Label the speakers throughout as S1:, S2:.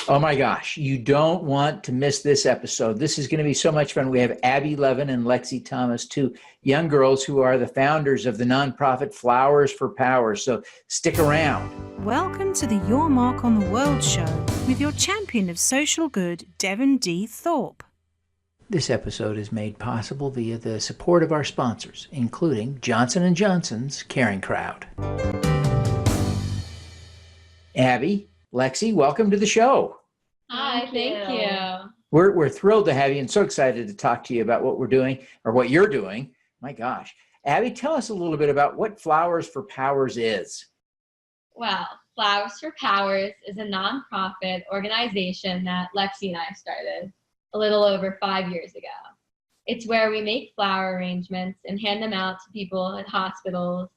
S1: Oh my gosh, you don't want to miss this episode. This is going to be so much fun. We have Abby Levin and Lexi Thomas, two young girls who are the founders of the nonprofit Flowers for Power. So stick around.
S2: Welcome to the Your Mark on the World show with your champion of social good, Devin D. Thorpe.
S1: This episode is made possible via the support of our sponsors, including Johnson & Johnson's Caring Crowd. Abby, Lexi, welcome to the show.
S3: Hi, thank you.
S1: We're thrilled to have you and so excited to talk to you about what we're doing or what you're doing. My gosh. Abby, tell us a little bit about what Flowers for Powers is.
S3: Well, Flowers for Powers is a nonprofit organization that Lexi and I started a little over 5 years ago. It's where we make flower arrangements and hand them out to people in hospitals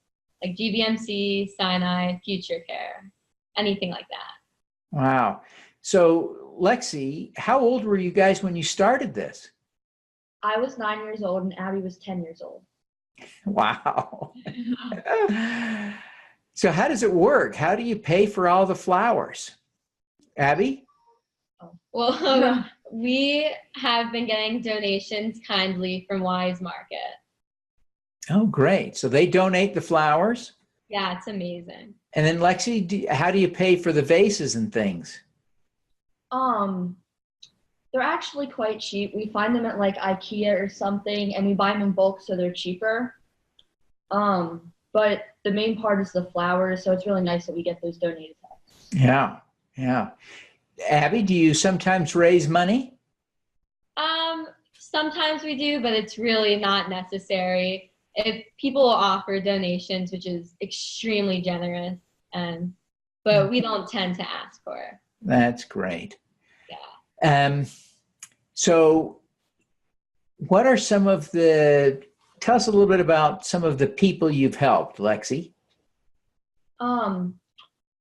S3: like GBMC, Sinai, Future Care, anything like that.
S1: Wow. So, Lexi, how old were you guys when you started this?
S4: I was 9 years old and Abby was 10 years old.
S1: Wow. So how does it work? How do you pay for all the flowers? Abby?
S3: Well, we have been getting donations kindly from Wise Market.
S1: Oh, great. So they donate the flowers?
S3: Yeah, it's amazing.
S1: And then Lexi, how do you pay for the vases and things?
S4: They're actually quite cheap. We find them at like IKEA or something, and we buy them in bulk, so they're cheaper. But the main part is the flowers, so it's really nice that we get those donated to us.
S1: Yeah, yeah. Abby, do you sometimes raise money?
S3: Sometimes we do, but it's really not necessary. If people offer donations, which is extremely generous, but we don't tend to ask for it.
S1: That's great.
S3: Yeah.
S1: So what are tell us a little bit about some of the people you've helped, Lexi.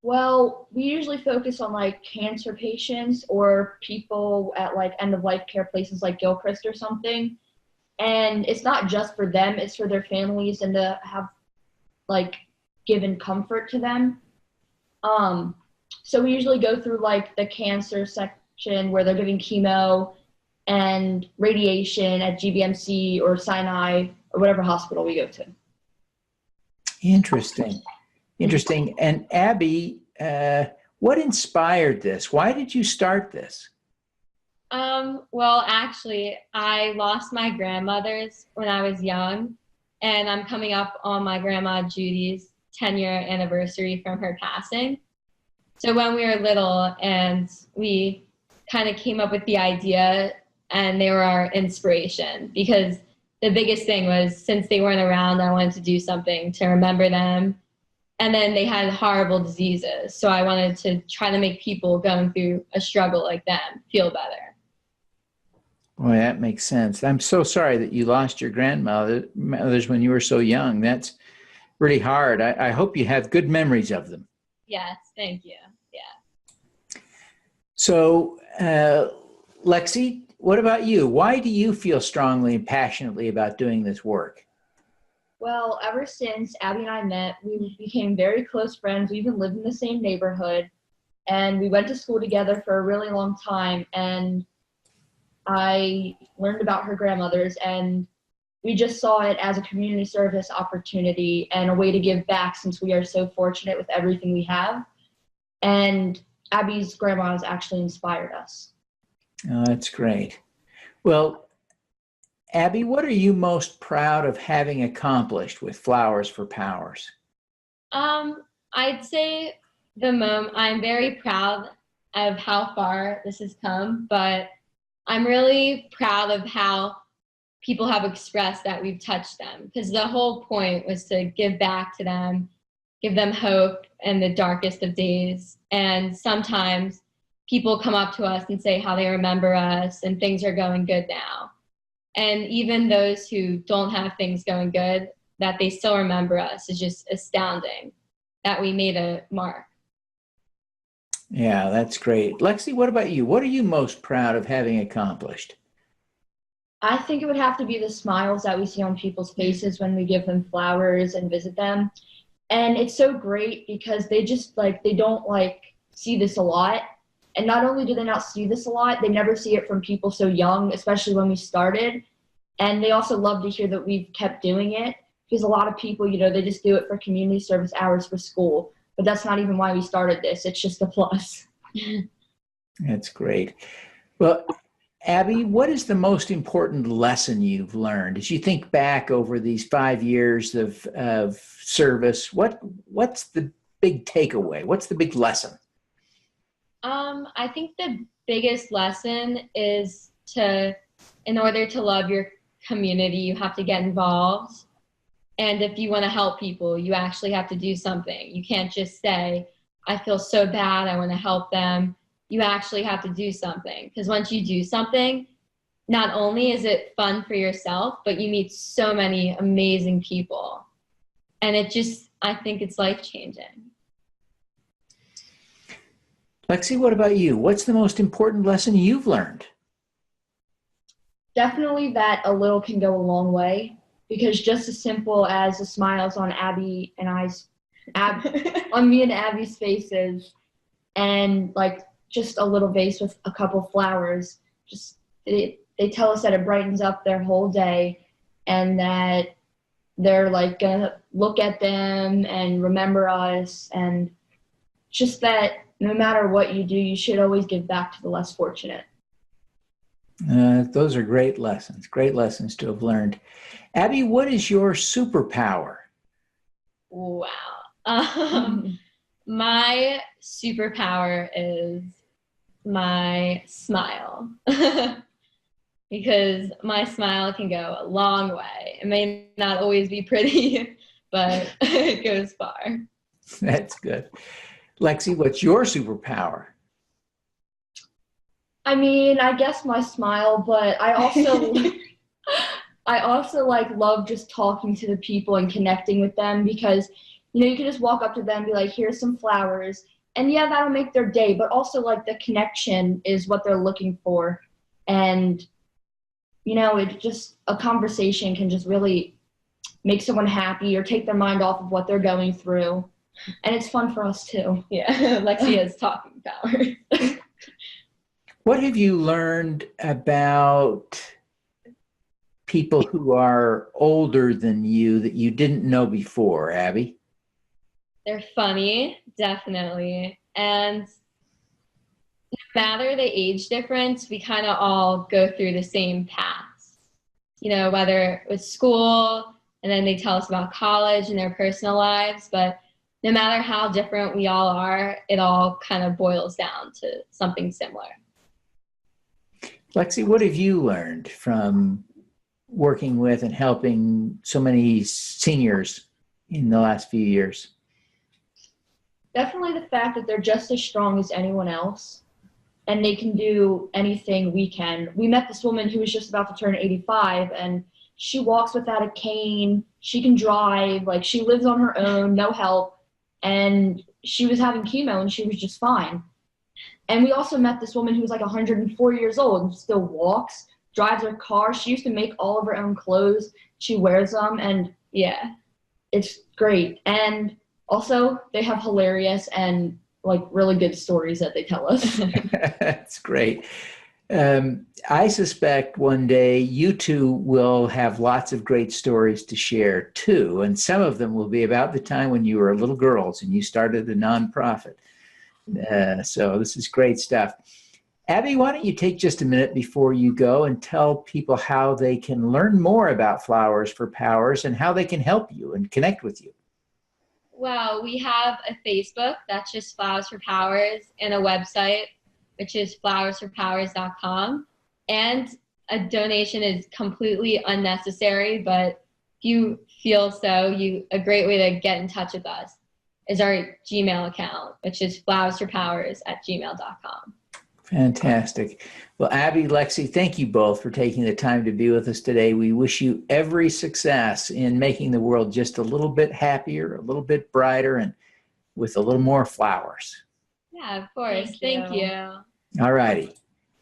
S4: Well, we usually focus on like cancer patients or people at like end of life care places like Gilchrist or something. And it's not just for them, it's for their families and to have like given comfort to them. So we usually go through like the cancer section where they're giving chemo and radiation at GBMC or Sinai or whatever hospital we go to.
S1: Interesting. And Abby, what inspired this? Why did you start this?
S3: Well, actually, I lost my grandmothers when I was young, and I'm coming up on my grandma Judy's 10-year anniversary from her passing. So when we were little, and we kind of came up with the idea, and they were our inspiration, because the biggest thing was, since they weren't around, I wanted to do something to remember them. And then they had horrible diseases. So I wanted to try to make people going through a struggle like them feel better.
S1: Boy, that makes sense. I'm so sorry that you lost your grandmothers when you were so young. That's really hard. I hope you have good memories of them.
S3: Yes, thank you. Yeah.
S1: So, Lexi, what about you? Why do you feel strongly and passionately about doing this work?
S4: Well, ever since Abby and I met, we became very close friends. We even lived in the same neighborhood, and we went to school together for a really long time. And I learned about her grandmothers, and we just saw it as a community service opportunity and a way to give back, since we are so fortunate with everything we have. And Abby's grandma has actually inspired us.
S1: Oh, that's great. Well, Abby, what are you most proud of having accomplished with Flowers for Powers?
S3: I'd say I'm very proud of how far this has come, but I'm really proud of how people have expressed that we've touched them, because the whole point was to give back to them, give them hope in the darkest of days. And sometimes people come up to us and say how they remember us and things are going good now. And even those who don't have things going good, that they still remember us is just astounding that we made a mark.
S1: Yeah, that's great. Lexi, what about you? What are you most proud of having accomplished?
S4: I think it would have to be the smiles that we see on people's faces when we give them flowers and visit them. And it's so great because they just they don't see this a lot. And not only do they not see this a lot, they never see it from people so young, especially when we started. And they also love to hear that we've kept doing it, because a lot of people, they just do it for community service hours for school. But that's not even why we started this. It's just a plus.
S1: That's great. Well, Abby, what is the most important lesson you've learned as you think back over these 5 years of service? What's the big takeaway? What's the big lesson?
S3: I think the biggest lesson is in order to love your community, you have to get involved. And if you want to help people, you actually have to do something. You can't just say, I feel so bad, I want to help them. You actually have to do something, because once you do something, not only is it fun for yourself, but you meet so many amazing people. And I think it's life-changing.
S1: Lexi, what about you? What's the most important lesson you've learned?
S4: Definitely that a little can go a long way, because just as simple as the smiles on on me and Abby's faces, and like just a little vase with a couple flowers, they tell us that it brightens up their whole day, and that they're like gonna look at them and remember us, and just that no matter what you do, you should always give back to the less fortunate.
S1: Those are great lessons to have learned. Abby, what is your superpower?
S3: Wow. My superpower is my smile. Because my smile can go a long way. It may not always be pretty, but it goes far.
S1: That's good. Lexi, what's your superpower?
S4: I mean, I guess my smile, but I also love just talking to the people and connecting with them, because you can just walk up to them and be like, here's some flowers, and yeah, that'll make their day, but also the connection is what they're looking for. And it just, a conversation can just really make someone happy or take their mind off of what they're going through, and it's fun for us too.
S3: Yeah. Lexi has talking power.
S1: What have you learned about people who are older than you that you didn't know before, Abby?
S3: They're funny, definitely. And no matter the age difference, we kind of all go through the same paths. Whether with school, and then they tell us about college and their personal lives. But no matter how different we all are, it all kind of boils down to something similar.
S1: Lexi, what have you learned from working with and helping so many seniors in the last few years?
S4: Definitely the fact that they're just as strong as anyone else, and they can do anything we can. We met this woman who was just about to turn 85, and she walks without a cane. She can drive. She lives on her own, no help. And she was having chemo, and she was just fine. And we also met this woman who was 104 years old and still walks, drives her car. She used to make all of her own clothes. She wears them, and yeah, it's great. And also, they have hilarious and really good stories that they tell us.
S1: That's great. I suspect one day you two will have lots of great stories to share too, and some of them will be about the time when you were little girls and you started a nonprofit. So this is great stuff. Abby, why don't you take just a minute before you go and tell people how they can learn more about Flowers for Powers and how they can help you and connect with you.
S3: Well, we have a Facebook, that's just Flowers for Powers, and a website, which is flowersforpowers.com. And a donation is completely unnecessary, but if you feel so, a great way to get in touch with us is our Gmail account, which is flowersforpowers@gmail.com.
S1: Fantastic. Well, Abby, Lexi, thank you both for taking the time to be with us today. We wish you every success in making the world just a little bit happier, a little bit brighter, and with a little more flowers.
S3: Yeah, of course. Thank you.
S1: All righty.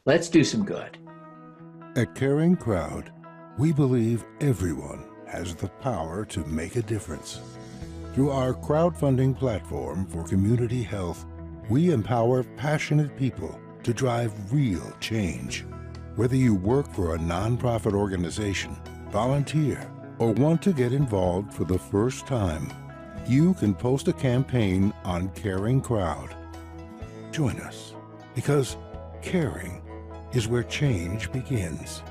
S1: Let's do some good.
S5: At Caring Crowd, we believe everyone has the power to make a difference. Through our crowdfunding platform for community health, We empower passionate people to drive real change. Whether you work for a nonprofit organization, volunteer, or want to get involved for the first time, you can post a campaign on Caring Crowd. Join us, because caring is where change begins.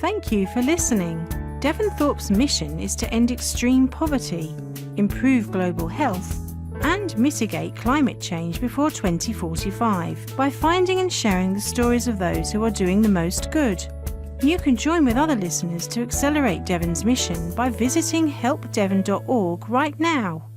S2: Thank you for listening. Devin Thorpe's mission is to end extreme poverty, improve global health, and mitigate climate change before 2045 by finding and sharing the stories of those who are doing the most good. You can join with other listeners to accelerate Devin's mission by visiting helpdevin.org right now.